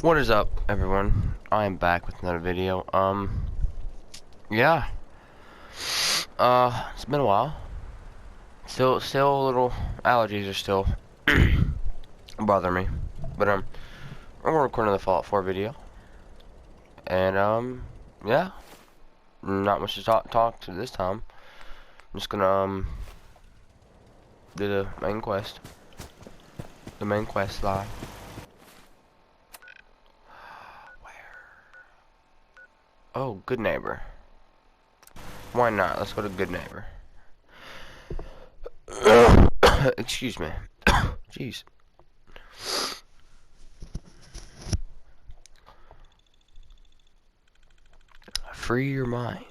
What is up, everyone? I am back with another video. Yeah. It's been a while. Still a little allergies are still bothering me. But we're gonna record another Fallout 4 video. And yeah. Not much to talk to this time. I'm just gonna do the main quest. The main quest line. Oh, good neighbor. Why not? Let's go to good neighbor. Excuse me. Jeez. Free your mind.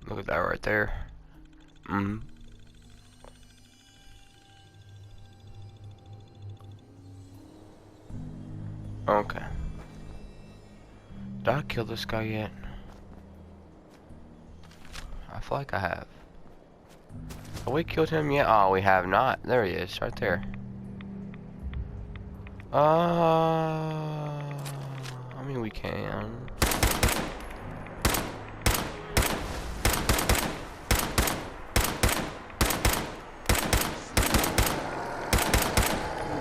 Look at that right there. Okay. Did I kill this guy yet? I feel like I have. Have we killed him yet? Oh, we have not. There he is, right there. I mean, we can.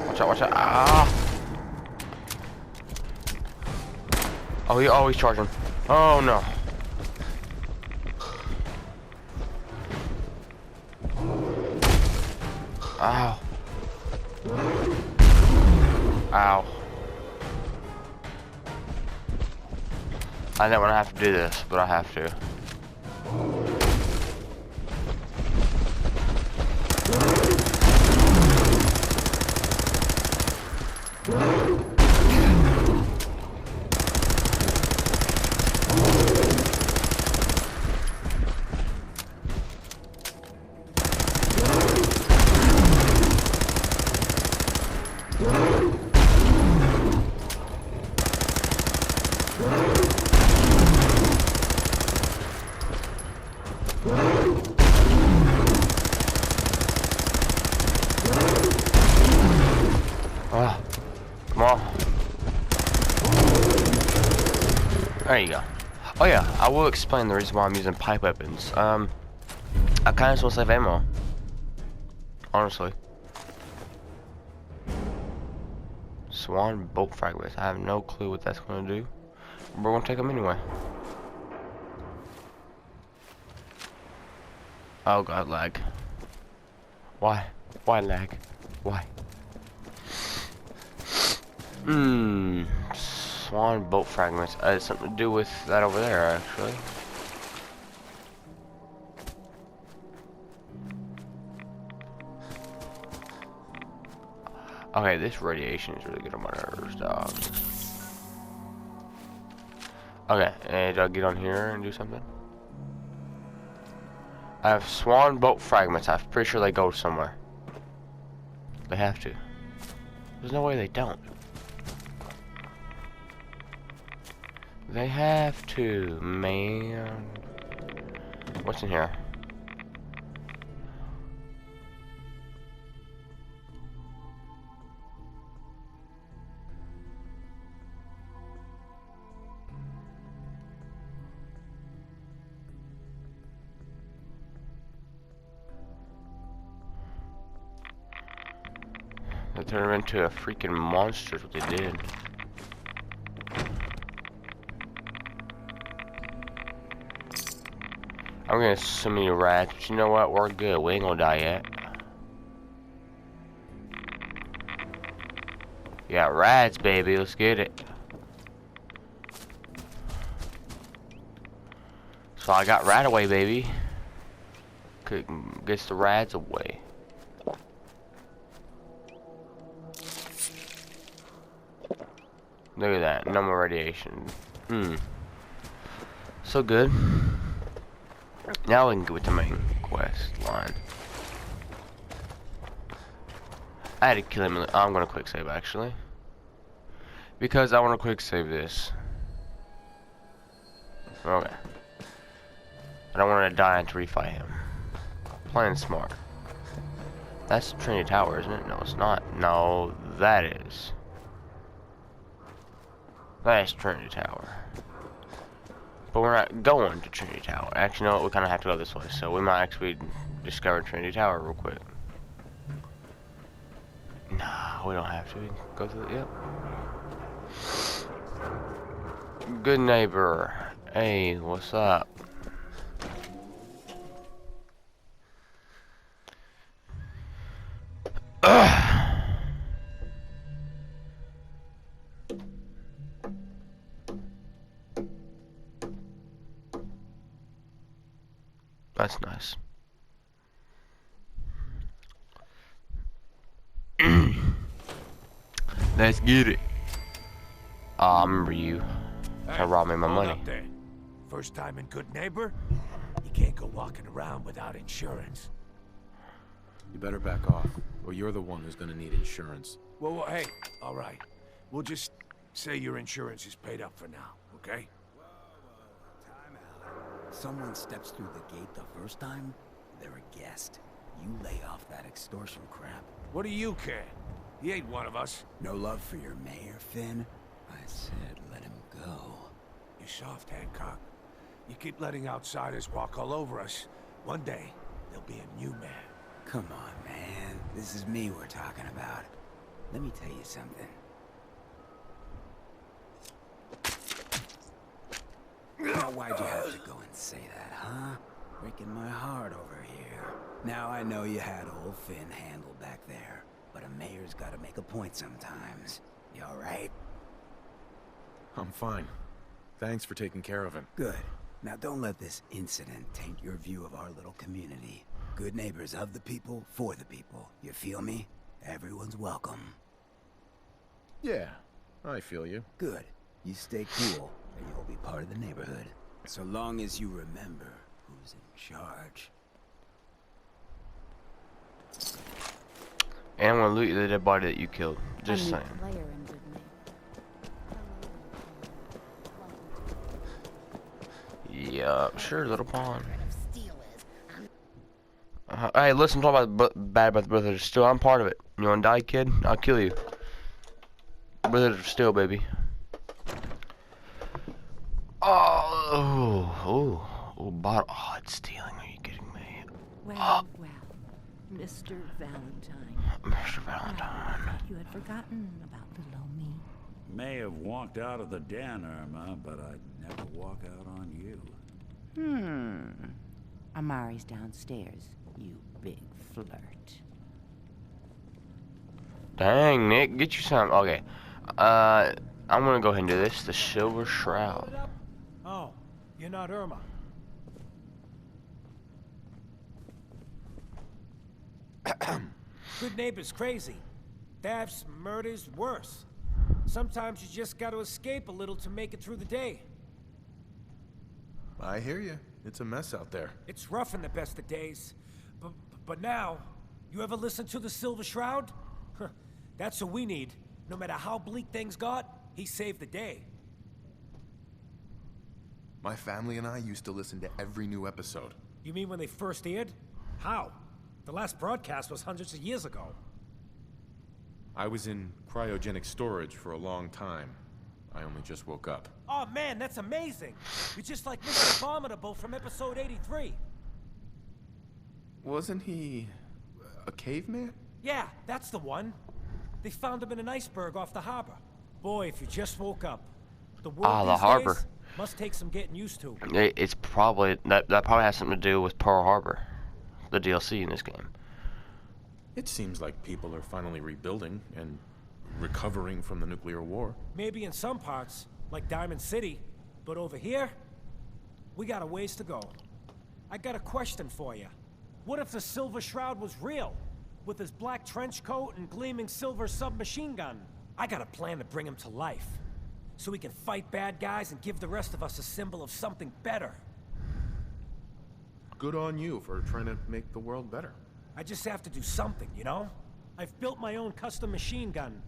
Watch out, watch out. Ah! Oh, he's charging. Oh, no. Ow. Ow. I didn't want to have to do this, but I have to. Come on. There you go. Oh yeah, I will explain the reason why I'm using pipe weapons. I kind of just want to save ammo. Honestly. Swan bolt fragments. I have no clue what that's going to do. But we're going to take them anyway. Oh god, lag. Why? Why lag? Why? Swan bolt fragments. It's something to do with that over there, actually. Okay, this radiation is really good on my nerves, dog. Okay, and I'll get on here and do something. I have swan bolt fragments. I'm pretty sure they go somewhere. They have to. There's no way they don't. They have to, man. What's in here? They turned him into a freaking monster, is what they did. I'm gonna assume you rats, but you know what? We're good. We ain't gonna die yet. Yeah, rats, baby. Let's get it. So I got rat away, baby. Gets the rats away. Look at that. No more radiation. So good. Now we can go with the main quest line. I had to kill him. I'm gonna quick save actually, because I want to quick save this. Okay. I don't want to die and to refight him. Playing smart. That's Trinity Tower, isn't it? No, it's not. No, that is. That's Trinity Tower. But we're not going to Trinity Tower. Actually, no, we kind of have to go this way, so we might actually discover Trinity Tower real quick. Nah, we don't have to. We can go through it. Yep. Good neighbor. Hey, what's up? That's nice. Let's get it. I remember you. Hey, I robbed me my money. Up there. First time in Good Neighbor? You can't go walking around without insurance. You better back off, or you're the one who's gonna need insurance. Well, hey, all right. We'll just say your insurance is paid up for now, okay? Time out. Someone steps through the gate the first time, they're a guest. You lay off that extortion crap. What do you care? He ain't one of us. No love for your mayor, Finn? I said let him go. You soft, Hancock. You keep letting outsiders walk all over us. One day, there'll be a new man. Come on, man. This is me we're talking about. Let me tell you something. Now, why'd you have to go and say that, huh? Breaking my heart over here. Now I know you had old Finn handled back there, but a mayor's gotta make a point sometimes. You alright? I'm fine. Thanks for taking care of him. Good. Now don't let this incident taint your view of our little community. Good neighbors of the people, for the people. You feel me? Everyone's welcome. Yeah, I feel you. Good. You stay cool, and you'll be part of the neighborhood. So long as you remember who's in charge. And I'm gonna loot the dead body that you killed. Just saying. Yup, sure, little pawn. Hey, listen, talk about bad about the Brothers of Steel. I'm part of it. You wanna die, kid? I'll kill you. Brothers of Steel, baby. Oh, bottle. Oh, it's stealing. Are you kidding me? Well, Mr. Valentine. Mr. Valentine. I thought you had forgotten about little me. May have walked out of the den, Irma, but I'd never walk out on you. Amari's downstairs, you big flirt. Dang, Nick, get you some. Okay. I'm gonna go ahead and do this. The Silver Shroud. Oh, you're not Irma. Good Neighbor's crazy. Thefts, murders, worse. Sometimes you just gotta escape a little to make it through the day. I hear you. It's a mess out there. It's rough in the best of days. But now, you ever listen to the Silver Shroud? That's what we need. No matter how bleak things got, he saved the day. My family and I used to listen to every new episode. You mean when they first aired? How? The last broadcast was hundreds of years ago. I was in cryogenic storage for a long time. I only just woke up. Oh man, that's amazing! You're just like Mr. Abominable from episode 83. Wasn't he a caveman? Yeah, that's the one. They found him in an iceberg off the harbor. Boy, if you just woke up. The world the these harbor. days must take some getting used to. It's probably that probably has something to do with Pearl Harbor, the DLC in this game. It seems like people are finally rebuilding and recovering from the nuclear war. Maybe in some parts, like Diamond City, but over here, we got a ways to go. I got a question for you. What if the Silver Shroud was real? With his black trench coat and gleaming silver submachine gun? I got a plan to bring him to life. So we can fight bad guys and give the rest of us a symbol of something better. Good on you for trying to make the world better. I just have to do something, you know? I've built my own custom machine gun,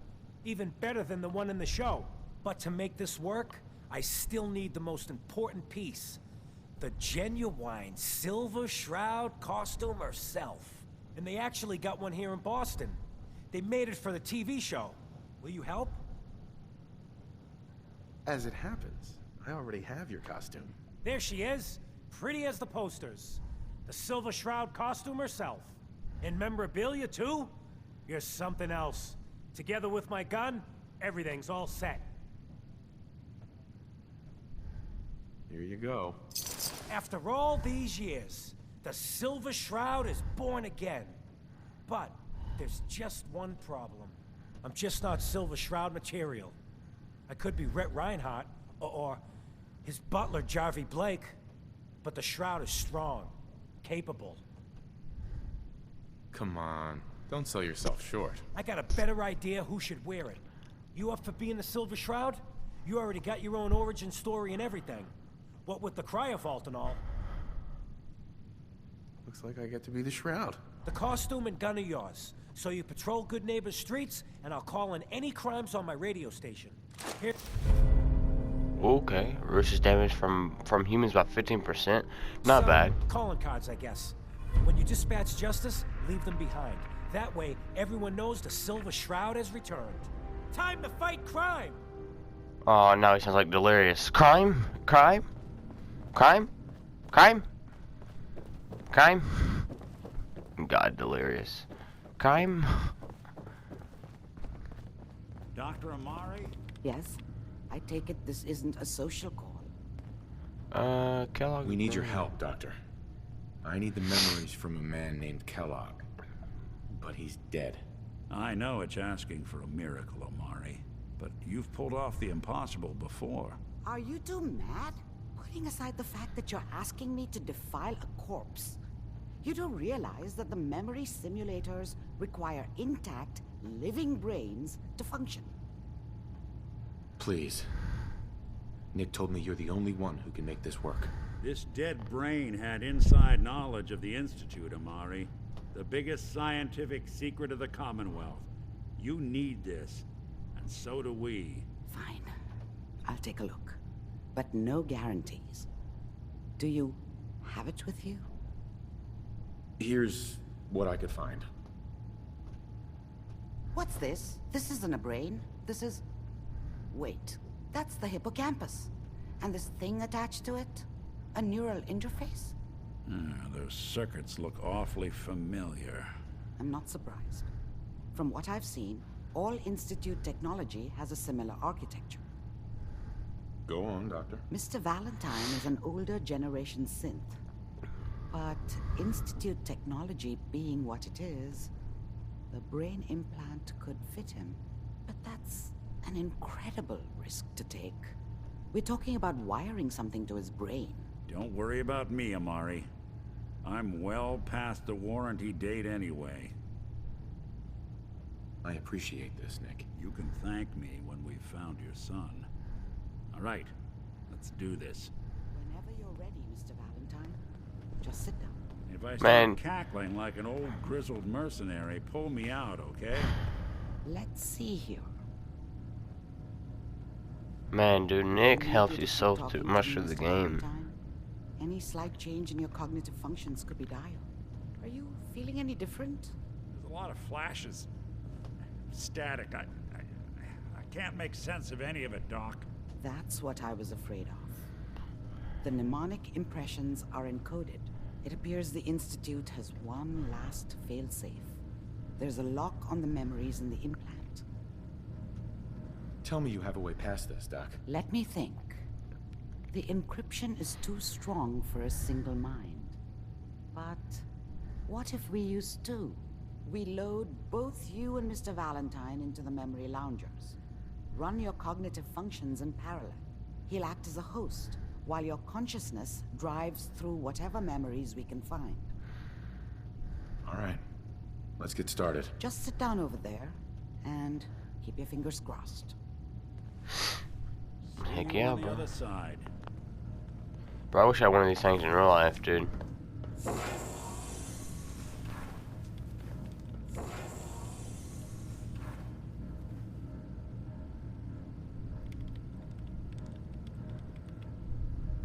even better than the one in the show. But to make this work, I still need the most important piece. The genuine Silver Shroud costume herself. And they actually got one here in Boston. They made it for the TV show. Will you help? As it happens, I already have your costume. There she is, pretty as the posters. The Silver Shroud costume herself. And memorabilia too? You're something else. Together with my gun, everything's all set. Here you go. After all these years, the Silver Shroud is born again. But there's just one problem. I'm just not Silver Shroud material. I could be Rhett Reinhardt, or his butler, Jarvie Blake. But the Shroud is strong, capable. Come on, don't sell yourself short. I got a better idea who should wear it. You up for being the Silver Shroud? You already got your own origin story and everything. What with the cryovault and all. Looks like I get to be the Shroud. The costume and gun are yours. So you patrol Good Neighbor streets, and I'll call in any crimes on my radio station. Here. Okay, reduces damage from humans by 15%. Not Some bad. calling cards, I guess. When you dispatch justice, leave them behind. That way, everyone knows the Silver Shroud has returned. Time to fight crime! Oh, now he sounds like Delirious. Crime? Crime? Crime? Crime? Crime? God, Delirious. Crime? Dr. Amari? Yes? I take it this isn't a social call. Kellogg. We need your help, Doctor. I need the memories from a man named Kellogg. But he's dead. I know it's asking for a miracle, Amari. But you've pulled off the impossible before. Are you two mad? Putting aside the fact that you're asking me to defile a corpse, you don't realize that the memory simulators require intact, living brains to function. Please. Nick told me you're the only one who can make this work. This dead brain had inside knowledge of the Institute, Amari. The biggest scientific secret of the Commonwealth. You need this, and so do we. Fine. I'll take a look. But no guarantees. Do you have it with you? Here's what I could find. What's this? This isn't a brain. This is... Wait. That's the hippocampus. And this thing attached to it? A neural interface? Those circuits look awfully familiar. I'm not surprised. From what I've seen, all Institute technology has a similar architecture. Go on, Doctor. Mr. Valentine is an older generation synth. But Institute technology being what it is, the brain implant could fit him. But that's an incredible risk to take. We're talking about wiring something to his brain. Don't worry about me, Amari. I'm well past the warranty date anyway. I appreciate this, Nick. You can thank me when we've found your son. All right, let's do this. Whenever you're ready, Mr. Valentine, just sit down. If I Man. start cackling like an old grizzled mercenary, pull me out, okay? Let's see here. Man, dude, Nick helps you Immediately so talking to much me, through the Mr. game. Valentine. Any slight change in your cognitive functions could be dire. Are you feeling any different? There's a lot of flashes. Static. I can't make sense of any of it, Doc. That's what I was afraid of. The mnemonic impressions are encoded. It appears the Institute has one last failsafe. There's a lock on the memories in the implant. Tell me you have a way past this, Doc. Let me think. The encryption is too strong for a single mind. But what if we use two? We load both you and Mr. Valentine into the memory loungers. Run your cognitive functions in parallel. He'll act as a host, while your consciousness drives through whatever memories we can find. All right. Let's get started. Just sit down over there, and keep your fingers crossed. Heck you yeah, on the bro. other side. Bro, I wish I had one of these things in real life, dude.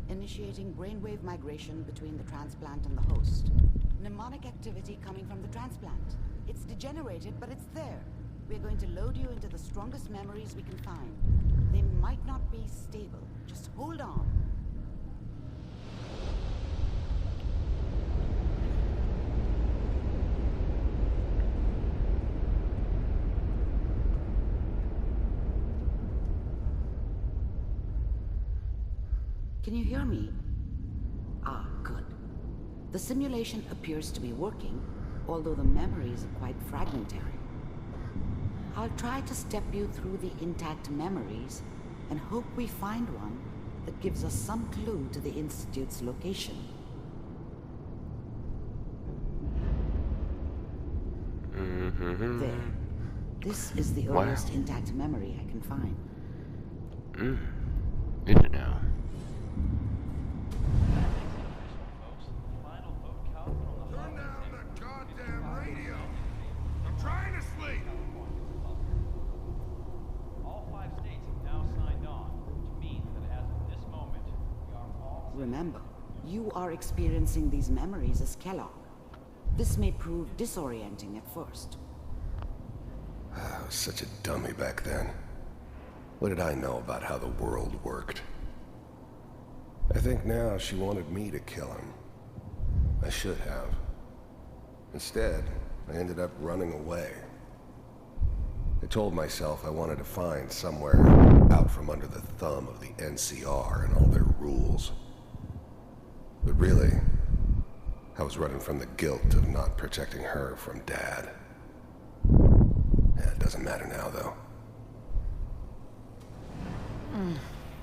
Initiating brainwave migration between the transplant and the host. Mnemonic activity coming from the transplant. It's degenerated, but it's there. We're going to load you into the strongest memories we can find. They might not be stable. Just hold on. Can you hear me? Ah, good. The simulation appears to be working, although the memories are quite fragmentary. I'll try to step you through the intact memories and hope we find one that gives us some clue to the Institute's location. There. This is the Wow. earliest intact memory I can find. Good to know. Turn down the goddamn radio! I'm trying to sleep! All 5 states have now signed on, which means that as of this moment, we are all... Remember, you are experiencing these memories as Kellogg. This may prove disorienting at first. I was such a dummy back then. What did I know about how the world worked? I think now she wanted me to kill him. I should have. Instead, I ended up running away. I told myself I wanted to find somewhere out from under the thumb of the NCR and all their rules. But really, I was running from the guilt of not protecting her from Dad. Yeah, it doesn't matter now, though.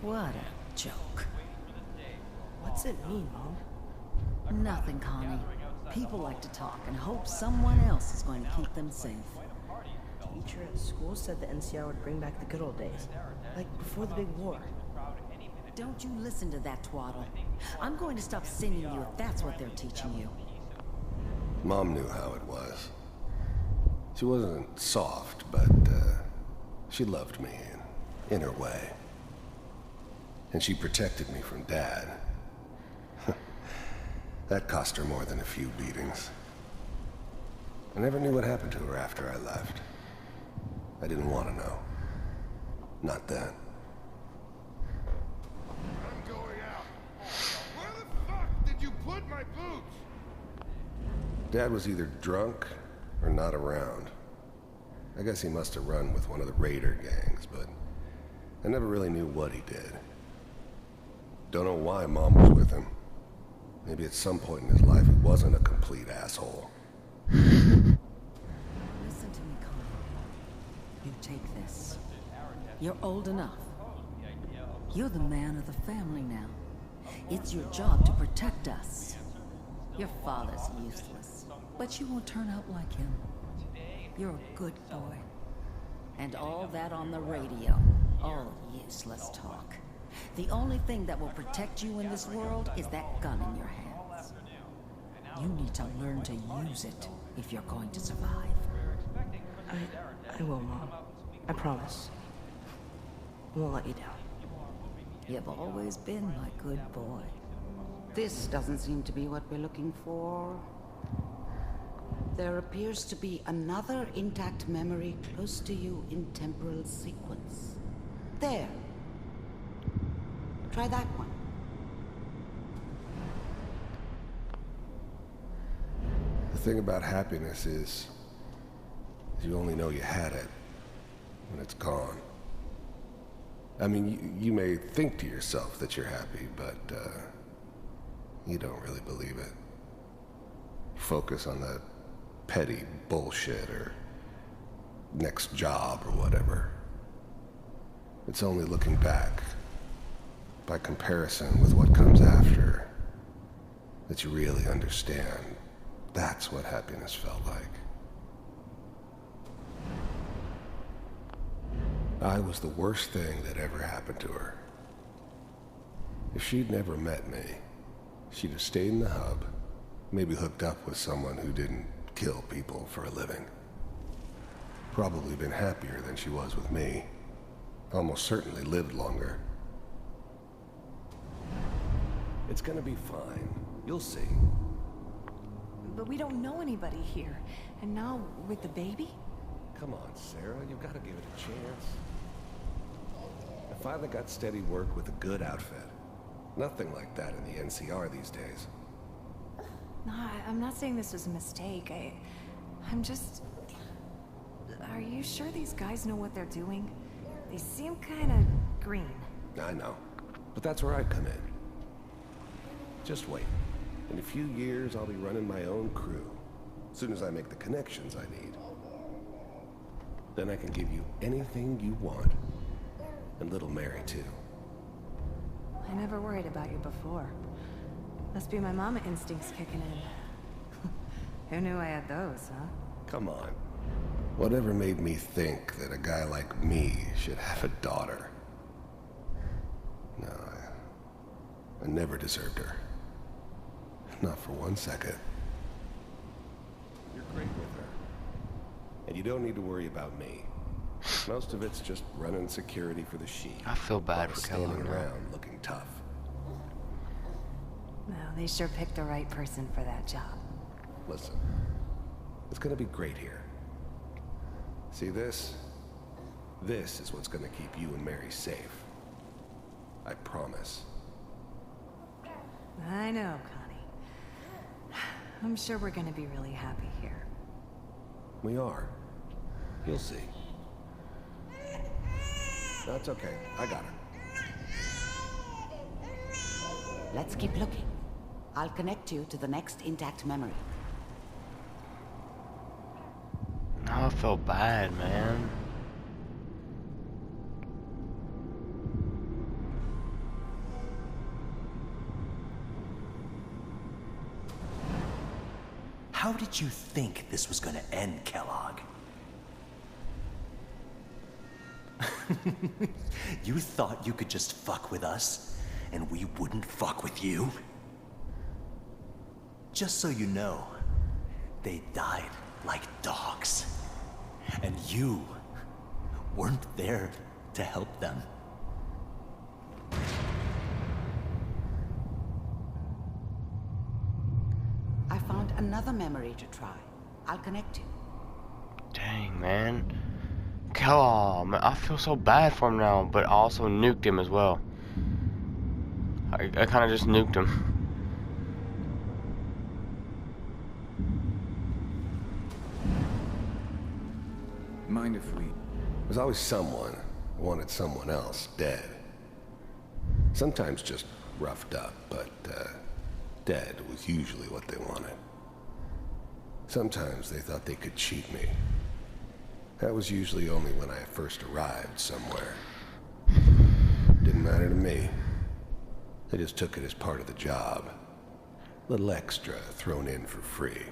What a joke. What's it mean, Mom? Nothing, Connie. People like to talk and hope someone else is going to keep them safe. Teacher at school said the NCR would bring back the good old days, like before the big war. Don't you listen to that twaddle. I'm going to stop singing you if that's what they're teaching you. Mom knew how it was. She wasn't soft, but she loved me in her way. And she protected me from Dad. That cost her more than a few beatings. I never knew what happened to her after I left. I didn't want to know. Not then. I'm going out. Where the fuck did you put my boots? Dad was either drunk or not around. I guess he must have run with one of the raider gangs, but I never really knew what he did. Don't know why Mom was with him. Maybe at some point in his life he wasn't a complete asshole. Listen to me, Connie. You take this. You're old enough. You're the man of the family now. It's your job to protect us. Your father's useless, but you won't turn out like him. You're a good boy. And all that on the radio, all useless talk. The only thing that will protect you in this world is that gun in your hands. You need to learn to use it if you're going to survive. I will, Mom. I promise. I won't let you down. You've always been my good boy. This doesn't seem to be what we're looking for. There appears to be another intact memory close to you in temporal sequence. There. Try that one. The thing about happiness is you only know you had it when it's gone. I mean, you may think to yourself that you're happy, but you don't really believe it. You focus on the petty bullshit or next job or whatever. It's only looking back, by comparison with what comes after, that you really understand that's what happiness felt like. I was the worst thing that ever happened to her. If she'd never met me, she'd have stayed in the hub, maybe hooked up with someone who didn't kill people for a living. Probably been happier than she was with me. Almost certainly lived longer. It's gonna be fine. You'll see. But we don't know anybody here. And now, with the baby? Come on, Sarah, you've got to give it a chance. I finally got steady work with a good outfit. Nothing like that in the NCR these days. No, I'm not saying this was a mistake. I'm just... Are you sure these guys know what they're doing? They seem kind of green. I know, but that's where I come in. Just wait. In a few years, I'll be running my own crew. As soon as I make the connections I need. Then I can give you anything you want. And little Mary, too. I never worried about you before. Must be my mama instincts kicking in. Who knew I had those, huh? Come on. Whatever made me think that a guy like me should have a daughter? No, I never deserved her. Not for 1 second. You're great with her. And you don't need to worry about me. Most of it's just running security for the sheep. I feel bad for standing Kellogg now. around looking tough. Well, they sure picked the right person for that job. Listen, it's gonna be great here. See this? This is what's gonna keep you and Mary safe. I promise. I know, Connie. I'm sure we're gonna be really happy here. We are. You'll see. That's okay. I got her. Let's keep looking. I'll connect you to the next intact memory. Now I feel bad, man. How did you think this was gonna end, Kellogg? You thought you could just fuck with us, and we wouldn't fuck with you? Just so you know, they died like dogs. And you weren't there to help them. I found another memory to try. I'll connect you. Dang, man. Kellogg, man, I feel so bad for him now, but I also nuked him as well. I kind of just nuked him. Mind if we... There's always someone who wanted someone else dead. Sometimes just roughed up, but dead was usually what they wanted. Sometimes they thought they could cheat me. That was usually only when I first arrived somewhere. Didn't matter to me. They just took it as part of the job. Little extra thrown in for free.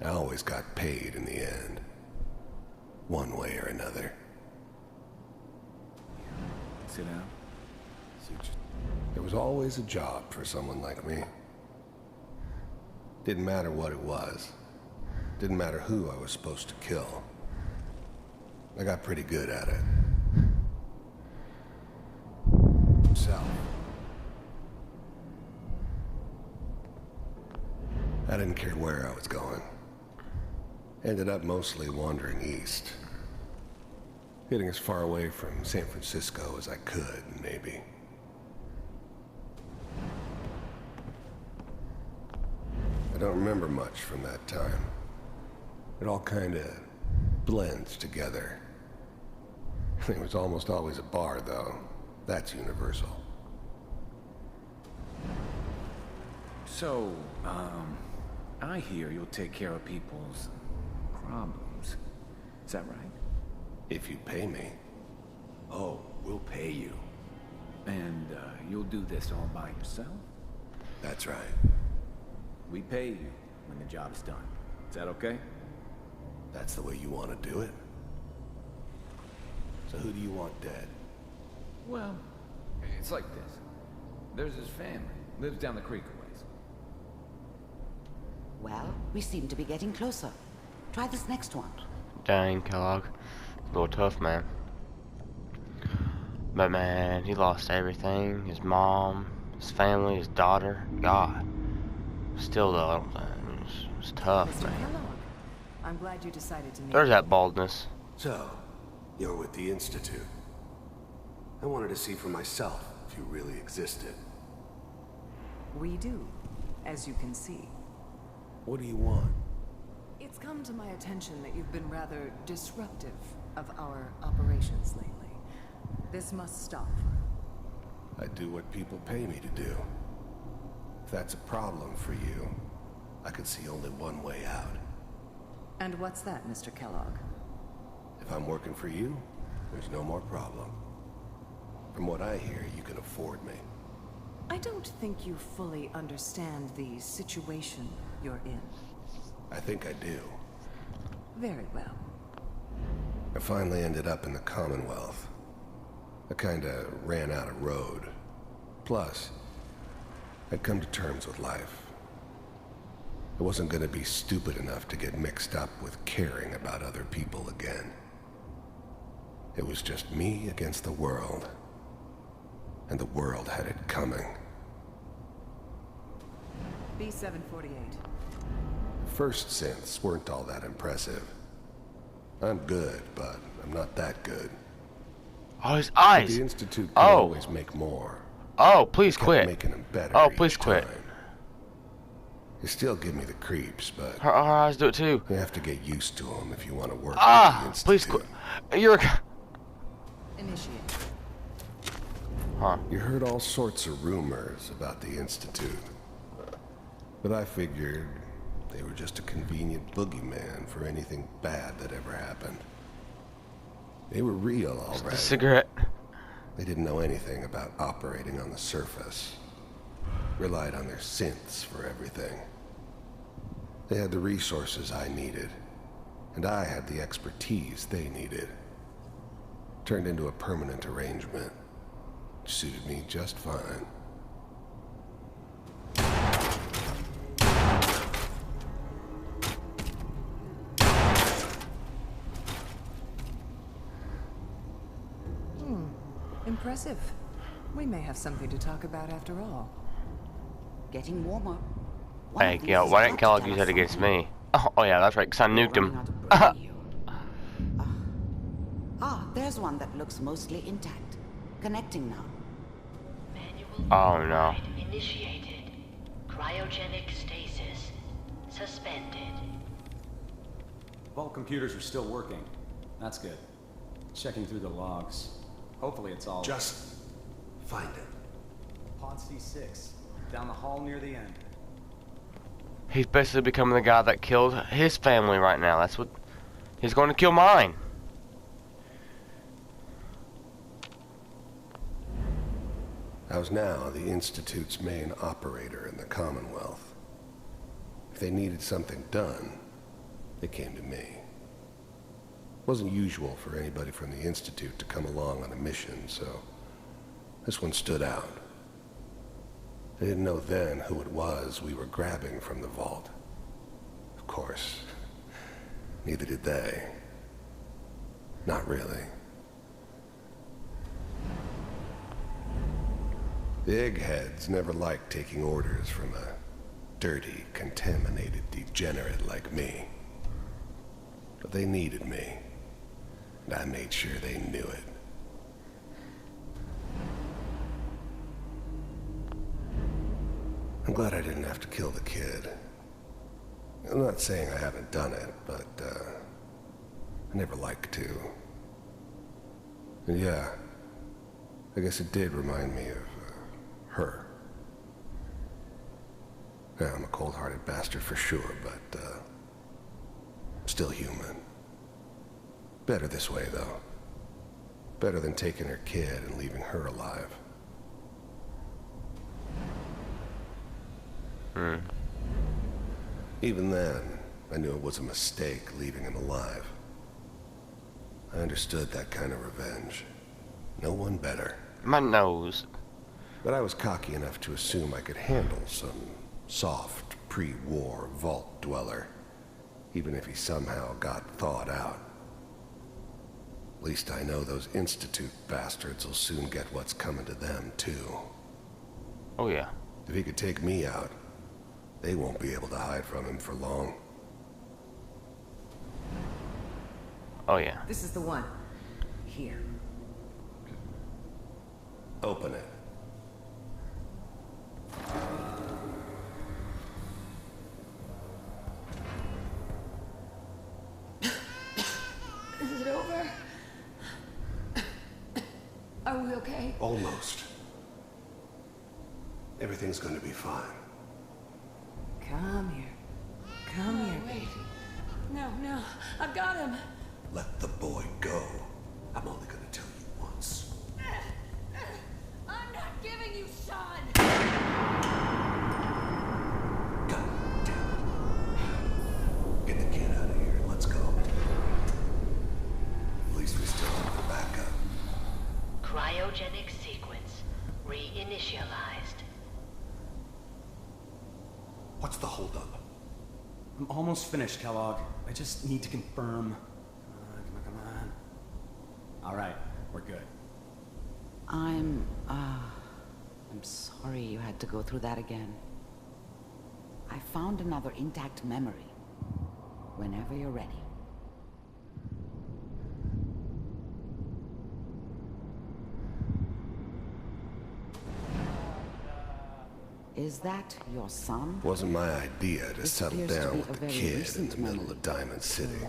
I always got paid in the end. One way or another. Sit down. There was always a job for someone like me. Didn't matter what it was. Didn't matter who I was supposed to kill. I got pretty good at it. Himself. I didn't care where I was going. Ended up mostly wandering east. Getting as far away from San Francisco as I could, maybe. I don't remember much from that time. It all kind of blends together. It was almost always a bar, though. That's universal. So, I hear you'll take care of people's problems. Is that right? If you pay me. Oh, we'll pay you. And, you'll do this all by yourself? That's right. We pay you when the job is done. Is that okay? That's the way you want to do it? So who do you want dead? Well, It's like this. There's his family. Lives down the creek a ways. Well, we seem to be getting closer. Try this next one. Dang, Kellogg. A little tough, man. But man, he lost everything. His mom, his family, his daughter. God. Still though, it's tough, Mr. man. Kellogg, I'm glad you decided to meet There's me. that baldness. So, you're with the Institute. I wanted to see for myself if you really existed. We do, as you can see. What do you want? It's come to my attention that you've been rather disruptive of our operations lately. This must stop. I do what people pay me to do. If that's a problem for you, I could see only one way out. And what's that, Mr. Kellogg? If I'm working for you, there's no more problem. From what I hear, you can afford me. I don't think you fully understand the situation you're in. I think I do. Very well. I finally ended up in the Commonwealth. I kinda ran out of road. Plus, I'd come to terms with life. I wasn't gonna be stupid enough to get mixed up with caring about other people again. It was just me against the world. And the world had it coming. B-748. First synths weren't all that impressive. I'm good, but I'm not that good. Oh, his eyes. But the Institute can always make more. Oh, please Kept quit. making them better Oh, please each quit. time. They still give me the creeps, but Her eyes do it too. you have to get used to them if you want to work with the Ah, Institute. please quit. You're a... Initiate. Huh. You heard all sorts of rumors about the Institute. But I figured they were just a convenient boogeyman for anything bad that ever happened. They were real, all A right. cigarette. They didn't know anything about operating on the surface. Relied on their synths for everything. They had the resources I needed, and I had the expertise they needed. Turned into a permanent arrangement. Suited me just fine. Impressive. We may have something to talk about after all. Getting warmer. Hey, yo, why didn't Kellogg use that against me? Oh yeah, that's right, because I nuked him. There's one that looks mostly intact. Connecting now. Oh no. Initiated. Cryogenic stasis. Suspended. Vault computers are still working. That's good. Checking through the logs. Hopefully it's all... Just find it. Pod C6. Down the hall near the end. He's basically becoming the guy that killed his family right now. That's what... He's going to kill mine. I was now the Institute's main operator in the Commonwealth. If they needed something done, they came to me. It wasn't usual for anybody from the Institute to come along on a mission, so this one stood out. They didn't know then who it was we were grabbing from the vault. Of course, neither did they. Not really. The eggheads never liked taking orders from a dirty, contaminated degenerate like me. But they needed me, and I made sure they knew it. I'm glad I didn't have to kill the kid. I'm not saying I haven't done it, but, I never like to. And yeah, I guess it did remind me of, her. Yeah, I'm a cold-hearted bastard for sure, but, still human. Better this way, though. Better than taking her kid and leaving her alive. Even then, I knew it was a mistake leaving him alive. I understood that kind of revenge. No one better. My nose. But I was cocky enough to assume I could handle some soft, pre-war vault dweller, even if he somehow got thawed out. At least I know those Institute bastards will soon get what's coming to them, too. Oh yeah. If he could take me out, they won't be able to hide from him for long. Oh yeah. This is the one. Here. Open it. Is it over? Are we okay? Almost. Everything's going to be fine. Come here. Come here, baby. No, no. I've got him. Let the boy go. I'm only going to tell you once. I'm not giving you Sean! God damn it. Get the kid out of here. Let's go. At least we still have the backup. Cryogenic sequence reinitialized. What's the holdup? I'm almost finished, Kellogg. I just need to confirm. Come on. All right, we're good. I'm sorry you had to go through that again. I found another intact memory. Whenever you're ready. Is that your son? Wasn't my idea to settle appears to down be with a the very kid in recent the middle memory. of Diamond City.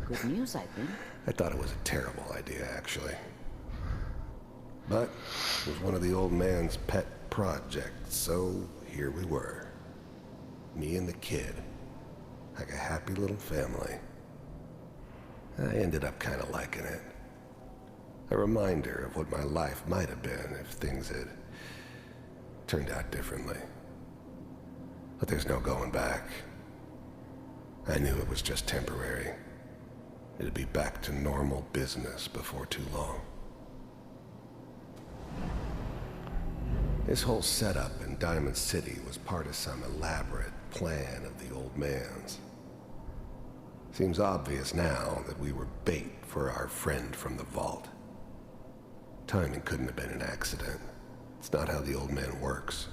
Good news, I think. I thought it was a terrible idea, actually. But it was one of the old man's pet projects, so here we were. Me and the kid. Like a happy little family. I ended up kind of liking it. A reminder of what my life might have been if things had turned out differently. But there's no going back. I knew it was just temporary. It'd be back to normal business before too long. This whole setup in Diamond City was part of some elaborate plan of the old man's. Seems obvious now that we were bait for our friend from the vault. Timing couldn't have been an accident. It's not how the old man works.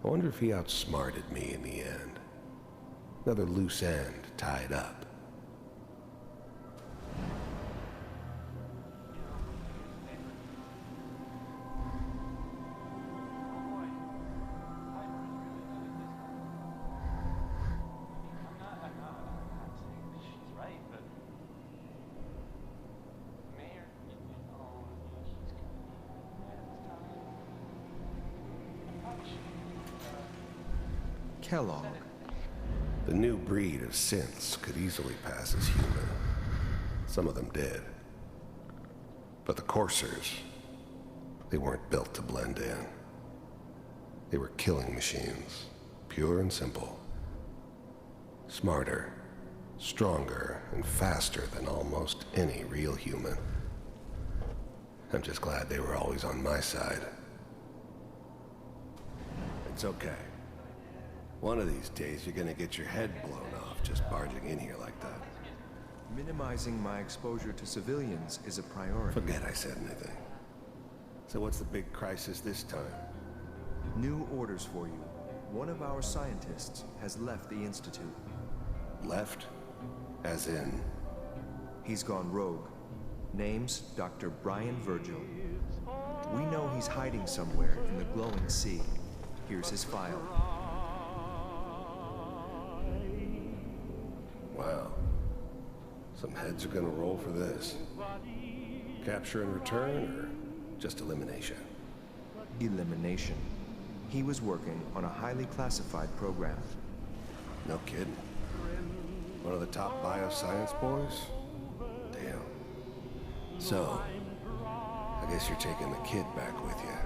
I wonder if he outsmarted me in the end. Another loose end tied up. Kellogg. The new breed of synths could easily pass as human. Some of them did. But the coursers, they weren't built to blend in. They were killing machines, pure and simple. Smarter, stronger, and faster than almost any real human. I'm just glad they were always on my side. It's okay. One of these days, you're gonna get your head blown off just barging in here like that. Minimizing my exposure to civilians is a priority. Forget I said anything. So what's the big crisis this time? New orders for you. One of our scientists has left the Institute. Left? As in? He's gone rogue. Name's Dr. Brian Virgil. We know he's hiding somewhere in the glowing sea. Here's his file. Wow. Some heads are gonna roll for this. Capture and return, or just elimination? Elimination. He was working on a highly classified program. No kidding. One of the top bioscience boys? Damn. So, I guess you're taking the kid back with you.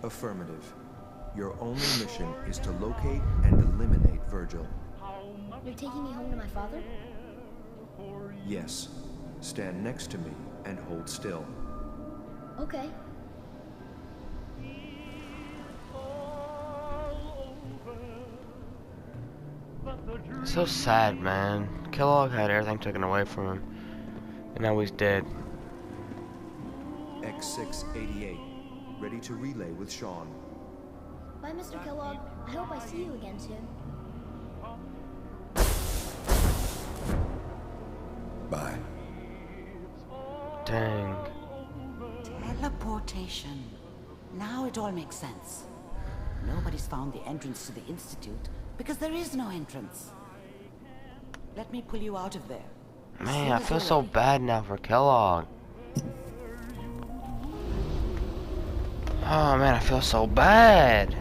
Affirmative. Your only mission is to locate and eliminate Virgil. You're taking me home to my father? Yes. Stand next to me and hold still. Okay. So sad, man. Kellogg had everything taken away from him, and now he's dead. X688, ready to relay with Sean. Bye, Mr. Kellogg. I hope I see you again soon. Bye. Dang. Teleportation. Now it all makes sense. Nobody's found the entrance to the Institute because there is no entrance. Let me pull you out of there. Man, I feel so bad now for Kellogg. Oh man, I feel so bad.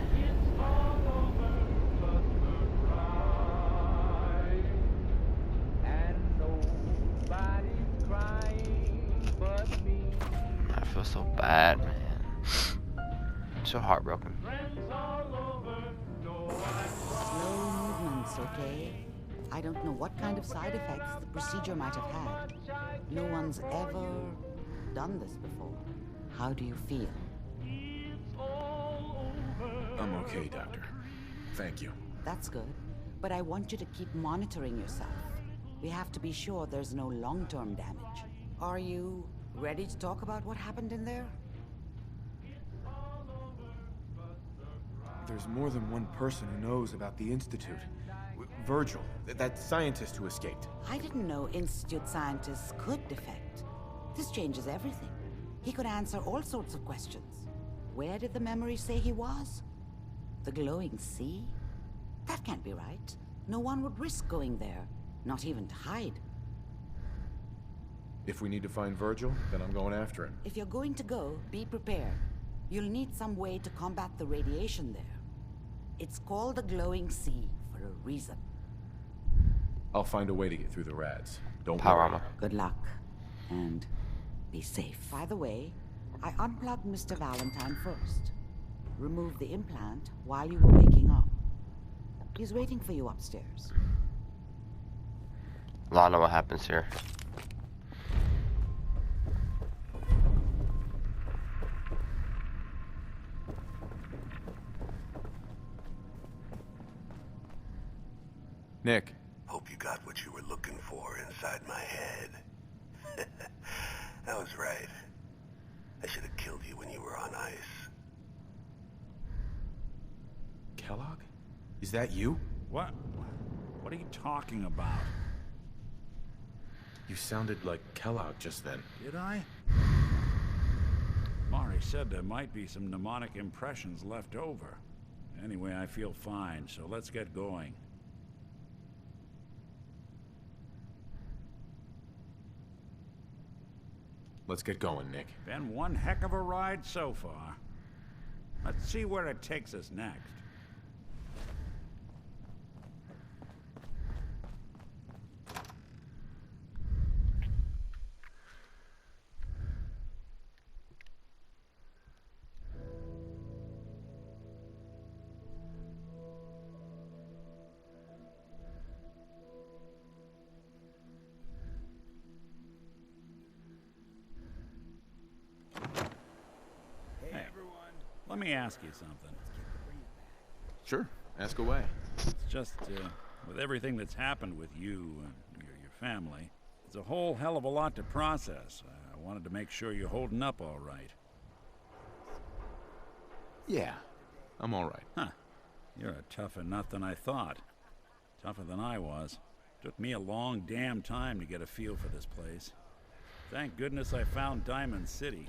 I feel so bad, man. I'm so heartbroken. Slow movements, okay? I don't know what kind of side effects the procedure might have had. No one's ever done this before. How do you feel? I'm okay, Doctor. Thank you. That's good. But I want you to keep monitoring yourself. We have to be sure there's no long-term damage. Are you ready to talk about what happened in there? There's more than one person who knows about the Institute. Virgil, that scientist who escaped. I didn't know Institute scientists could defect. This changes everything. He could answer all sorts of questions. Where did the memory say he was? The glowing sea? That can't be right. No one would risk going there, not even to hide. If we need to find Virgil, then I'm going after him. If you're going to go, be prepared. You'll need some way to combat the radiation there. It's called the glowing sea for a reason. I'll find a way to get through the rads. Don't Power worry. armor. Good luck. And be safe. By the way, I unplugged Mr. Valentine first. Removed the implant while you were waking up. He's waiting for you upstairs. Lana, what happens here? Nick. Hope you got what you were looking for inside my head. I was right. I should have killed you when you were on ice. Kellogg? Is that you? What? What are you talking about? You sounded like Kellogg just then. Did I? Mari said there might be some mnemonic impressions left over. Anyway, I feel fine, so let's get going. Let's get going, Nick. Been one heck of a ride so far. Let's see where it takes us next. Let me ask you something. Sure, ask away. It's just, with everything that's happened with you and your family, it's a whole hell of a lot to process. I wanted to make sure you're holding up all right. Yeah, I'm all right. Huh. You're a tougher nut than I thought. Tougher than I was. Took me a long damn time to get a feel for this place. Thank goodness I found Diamond City.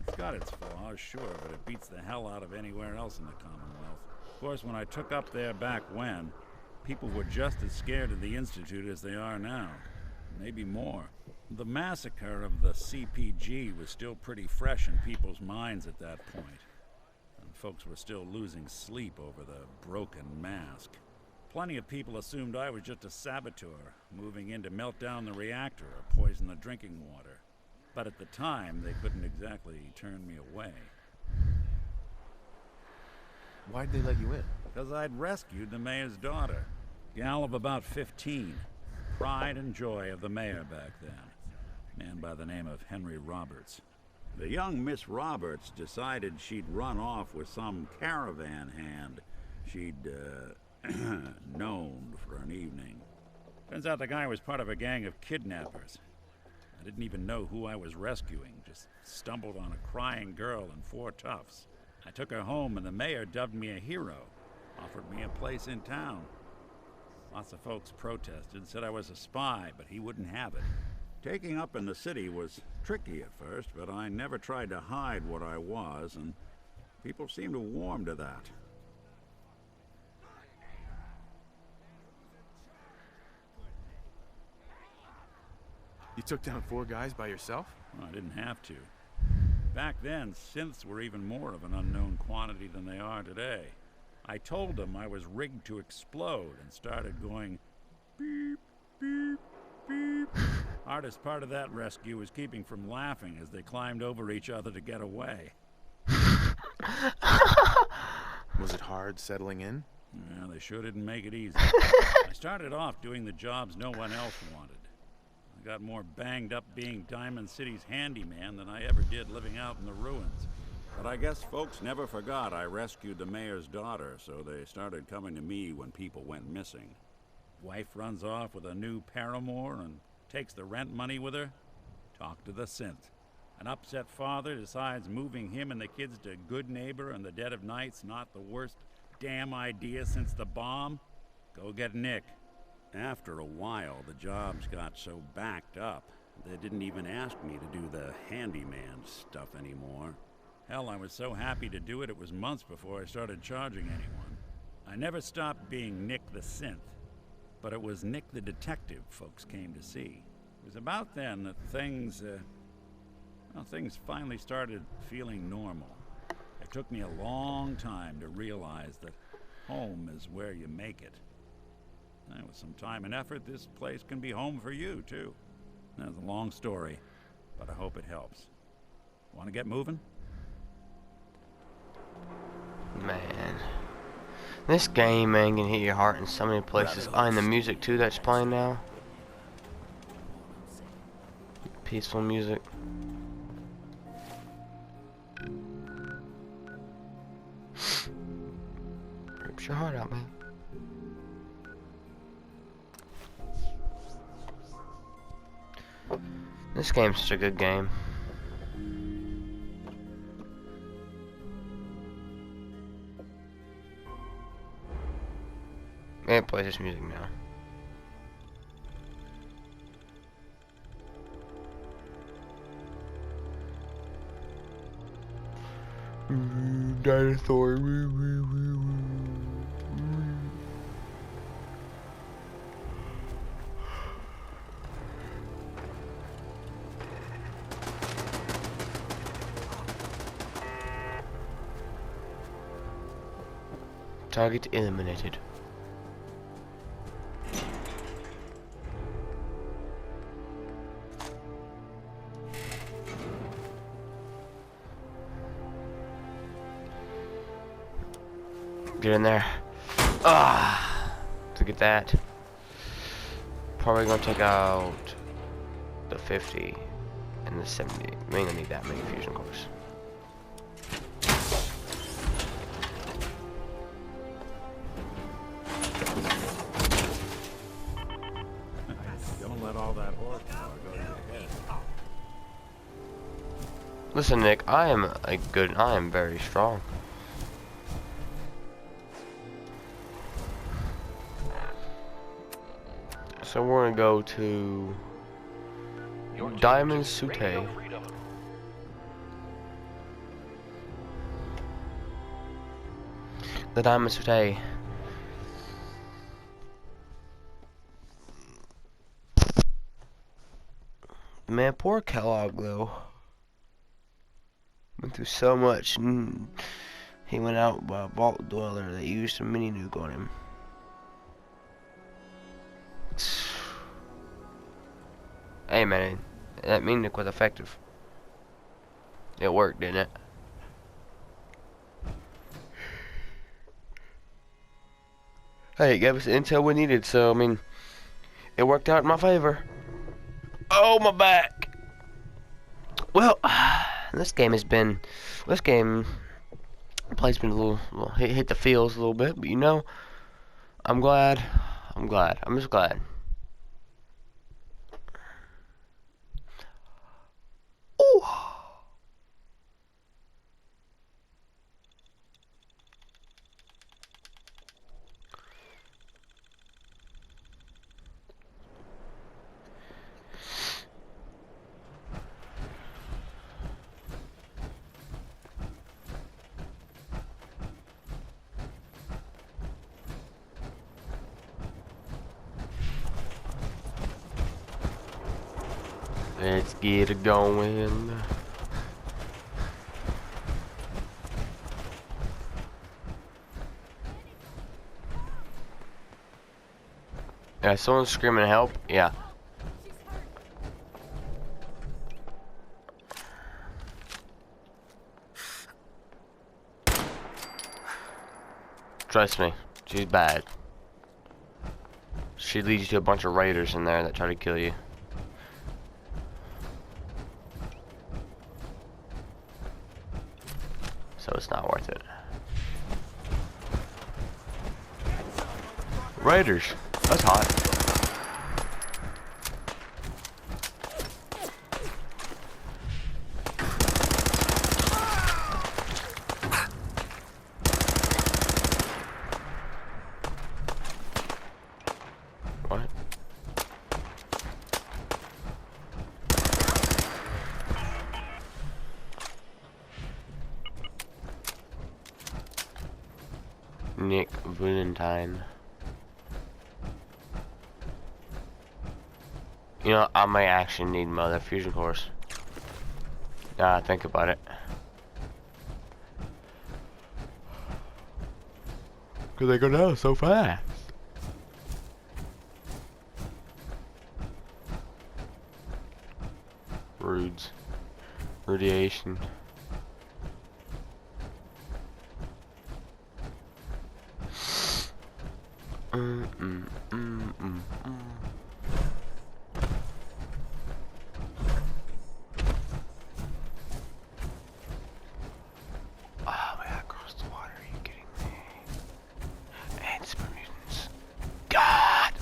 It's got its flaws, sure, but it beats the hell out of anywhere else in the Commonwealth. Of course, when I took up there back when, people were just as scared of the Institute as they are now. Maybe more. The massacre of the CPG was still pretty fresh in people's minds at that point. And folks were still losing sleep over the broken mask. Plenty of people assumed I was just a saboteur, moving in to melt down the reactor or poison the drinking water. But at the time, they couldn't exactly turn me away. Why'd they let you in? Because I'd rescued the mayor's daughter. Gal of about 15. Pride and joy of the mayor back then. Man by the name of Henry Roberts. The young Miss Roberts decided she'd run off with some caravan hand. She'd, known for an evening. Turns out the guy was part of a gang of kidnappers. I didn't even know who I was rescuing, just stumbled on a crying girl and 4 toughs. I took her home and the mayor dubbed me a hero, offered me a place in town. Lots of folks protested, said I was a spy, but he wouldn't have it. Taking up in the city was tricky at first, but I never tried to hide what I was, and people seemed to warm to that. You took down 4 guys by yourself? Well, I didn't have to. Back then, synths were even more of an unknown quantity than they are today. I told them I was rigged to explode and started going beep, beep, beep. Hardest part of that rescue was keeping from laughing as they climbed over each other to get away. Was it hard settling in? Yeah, they sure didn't make it easy. I started off doing the jobs no one else wanted. I got more banged up being Diamond City's handyman than I ever did living out in the ruins. But I guess folks never forgot I rescued the mayor's daughter, so they started coming to me when people went missing. Wife runs off with a new paramour and takes the rent money with her. Talk to the synth. An upset father decides moving him and the kids to Good Neighbor in the dead of night's not the worst damn idea since the bomb. Go get Nick. After a while, the jobs got so backed up, they didn't even ask me to do the handyman stuff anymore. Hell, I was so happy to do it, it was months before I started charging anyone. I never stopped being Nick the Synth, but it was Nick the Detective folks came to see. It was about then that things finally started feeling normal. It took me a long time to realize that home is where you make it. And with some time and effort, this place can be home for you, too. That's a long story, but I hope it helps. Want to get moving? Man. This game, man, can hit your heart in so many places. And the music, too, that's playing now. Peaceful music. Rips your heart out, man. This game's such a good game. Man, play this music now. Dinosaur. Target eliminated. Get in there. To get that. Probably gonna take out the 50 and the 70. We ain't gonna need that many fusion cores. Don't let all that horsepower go to your head. Listen, Nick, I am very strong. So we're gonna go to Diamond City. The Diamond City. Man, poor Kellogg though. Went through so much. He went out by a vault dweller that used a mini nuke on him. Hey man, that mini nuke was effective. It worked, didn't it? Hey, it gave us the intel we needed, so I mean, it worked out in my favor. Oh, my back! Well, this game play's been a little hit the feels a little bit, but you know, I'm glad. I'm glad. I'm just glad. Ooh. Let's get it going. Yeah, someone's screaming help. Yeah. Trust me, she's bad. She leads to a bunch of raiders in there that try to kill you. So it's not worth it. Raiders, that's hot. What? Nick Valentine. You know, I may actually need my other fusion cores. Now I think about it. Cause they go down so fast. Rudes. Radiation. Oh, we gotta cross the water. Are you kidding me? And some mutants. God!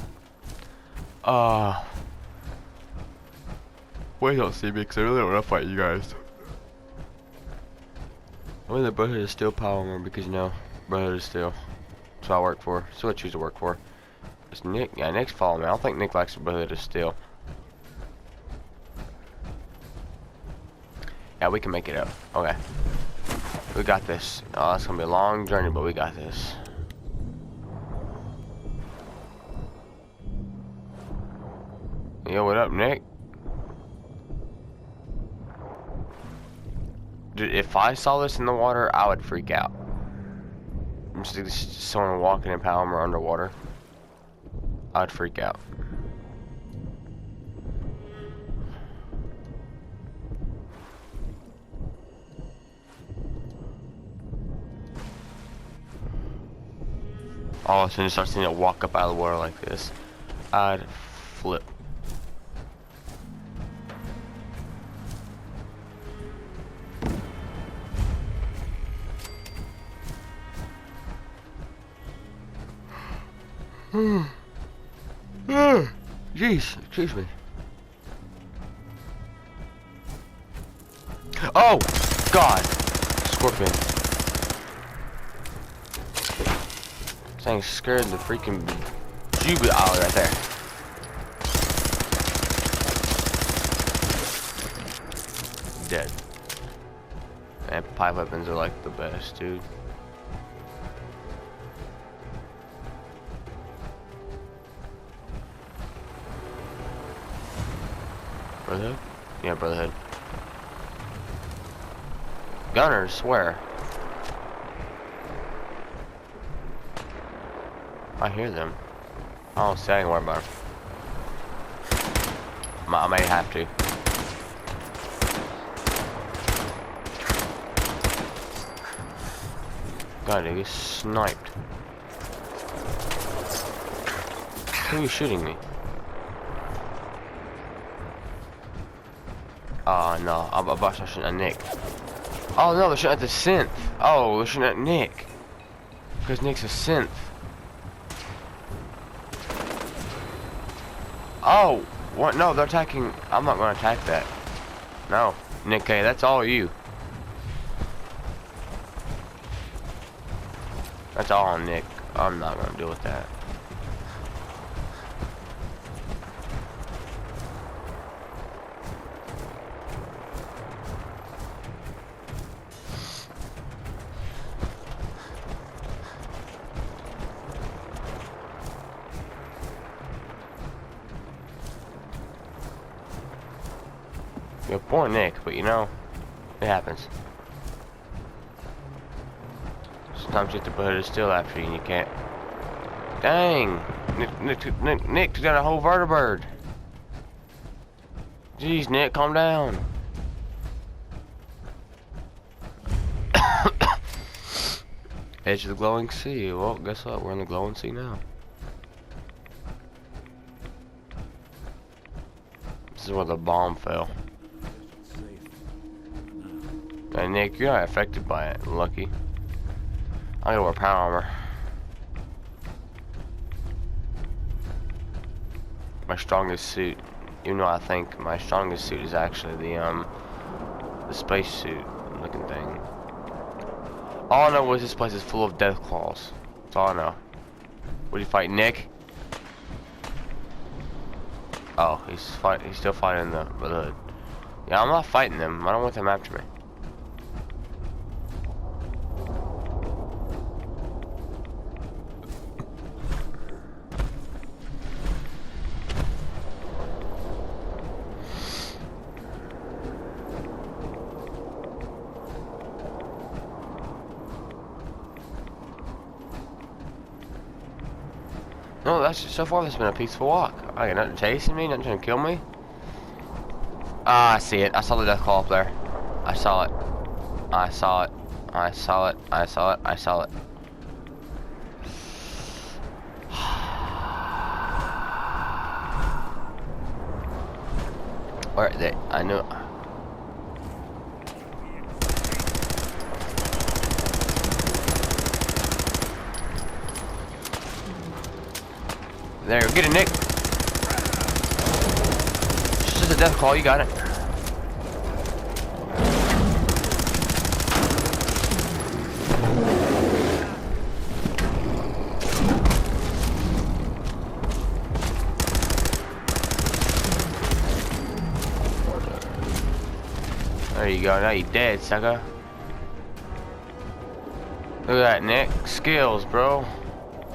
Wait, don't see me because I really don't want to fight you guys. I'm in the Brotherhood of Steel power because, you know, Brotherhood of Steel. That's what I work for. That's what I choose to work for. It's Nick. Yeah, Nick's following me. I don't think Nick likes the Brotherhood of Steel. Yeah, we can make it up. Okay. We got this. Oh, it's gonna be a long journey, but we got this. Yo, what up, Nick? Dude, if I saw this in the water, I would freak out. Just someone walking in Palmer underwater. I'd freak out. All of a sudden, start seeing it walk up out of the water like this. I'd flip. Jeez, excuse me. Oh, God, scorpion. This thing scared the freaking Juba out right there. Dead. And pipe weapons are like the best, dude. Brotherhood? Yeah, Brotherhood. Gunners, where? I hear them. I don't see anywhere about them. I may have to. God, they get sniped. Who are you shooting me? Oh no, I'm about to shoot at Nick. Oh no, they're shooting at the synth. Oh, they're shooting at Nick. Because Nick's a synth. Oh, what? No, they're attacking. I'm not gonna attack that. No, Nick K, that's all you. That's all on Nick. I'm not gonna deal with that. Yeah, poor Nick, but you know, it happens. Sometimes you have to put it still after you and you can't. Dang! Nick took down a whole vertibird. Jeez, Nick, calm down. Edge of the glowing sea. Well, guess what? We're in the glowing sea now. This is where the bomb fell. Hey, Nick, you're not affected by it. Lucky. I gotta wear power armor. My strongest suit. Even though I think my strongest suit is actually the space suit looking thing. All I know is this place is full of death claws. That's all I know. What do you fight, Nick? Oh, he's still fighting the hood. Yeah, I'm not fighting them. I don't want them after me. No, that's so far. That's been a peaceful walk. I got nothing chasing me, nothing trying to kill me. Ah, I see it. I saw the death claw up there. I saw it. I saw it. I saw it. I saw it. I saw it. Where are they? I knew. There, get it, Nick. It's just a death claw, you got it. There you go, now you dead, sucker. Look at that, Nick. Skills, bro.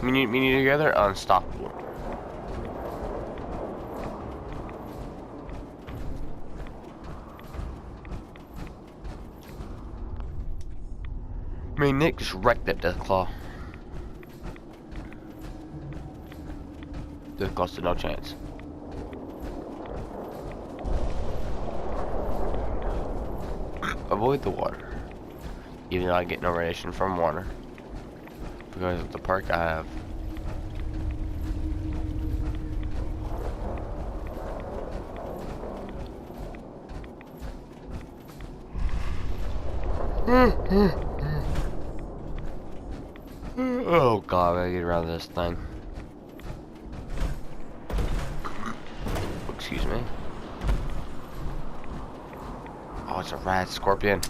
Me and you together, unstoppable. I mean, Nick just wrecked that Deathclaw. Deathclaw stood no chance. Avoid the water. Even though I get no radiation from water. Because of the perk I have. Oh god, I gotta get around this thing. Excuse me. Oh, it's a rat scorpion.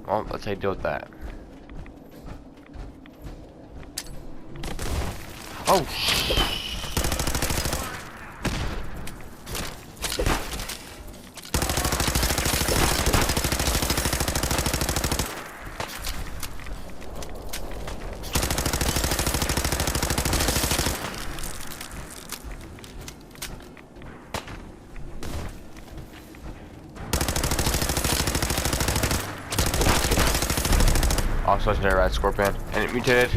Well, let's how you deal with that. Oh, also legendary rat scorpion, and it mutated.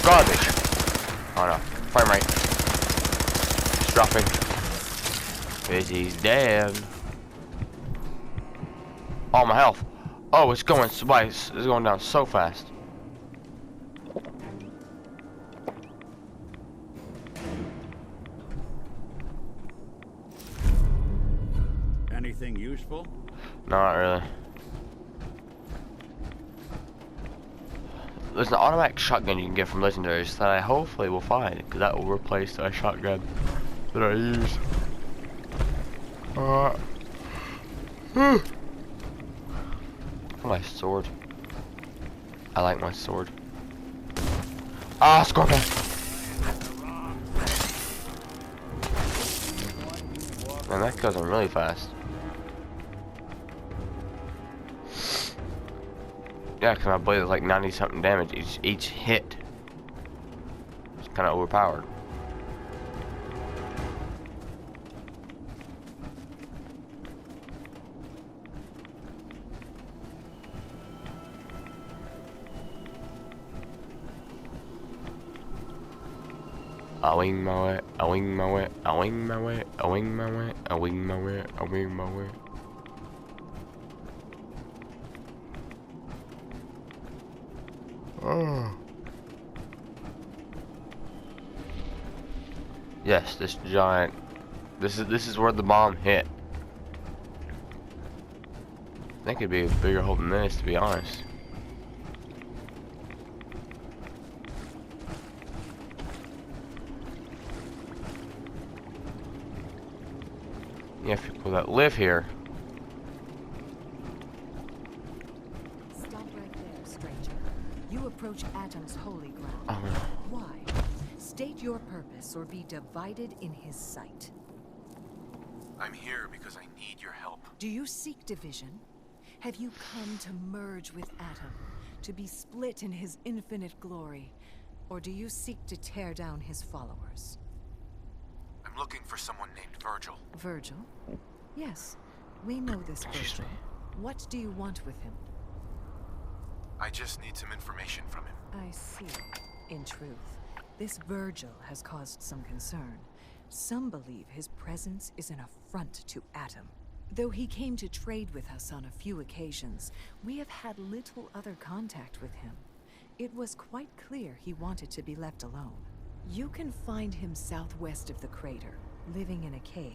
Garbage. Oh no, frame rate. It's dropping. He's dead. Oh, my health. Oh, it's going down so fast. Anything useful? Not really. There's an automatic shotgun you can get from Legendaries that I hopefully will find, because that will replace that shotgun that I use. My sword. I like my sword. Ah, Scorpion! Man, that kills him really fast. Yeah, because my blade is like 90 something damage each hit. It's kind of overpowered. I wing my way, I wing my way, I wing my way, I wing my way, I wing my way, I wing my way. Oh. Yes, this giant. This is where the bomb hit. I think it'd be a bigger hole than this, to be honest. You have people that live here. Stop right there, stranger. You approach Atom's holy ground. Oh, no. Why? State your purpose or be divided in his sight. I'm here because I need your help. Do you seek division? Have you come to merge with Atom, to be split in his infinite glory? Or do you seek to tear down his followers? I'm looking for someone named Virgil. Virgil? Yes, we know this Virgil. What do you want with him? I just need some information from him. I see. In truth, this Virgil has caused some concern. Some believe his presence is an affront to Atom. Though he came to trade with us on a few occasions, we have had little other contact with him. It was quite clear he wanted to be left alone. You can find him southwest of the crater, living in a cave.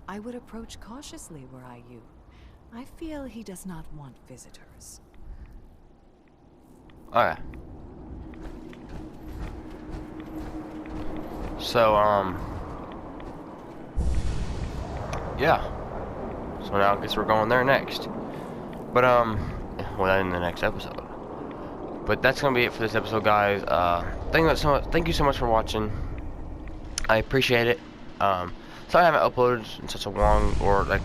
I would approach cautiously were I you. I feel he does not want visitors. Okay. So, yeah. So now I guess we're going there next. But, well, in the next episode. But that's gonna be it for this episode, guys. Thank you so much for watching. I appreciate it. Sorry I haven't uploaded in such a long, or like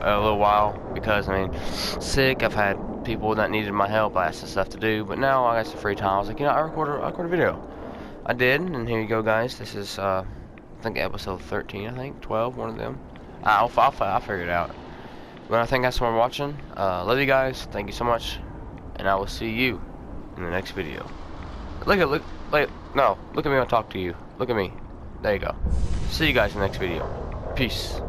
a little while, because I mean, sick. I've had people that needed my help. I asked stuff to do, but now I got some free time. I was like, you know, I'll record a video. I did, and here you go, guys. This is I think episode 13. I think 12, one of them. I'll figure it out. But I think that's what I'm watching. Love you guys. Thank you so much, and I will see you in the next video. Look at me when I talk to you. Look at me. There you go. See you guys in the next video. Peace.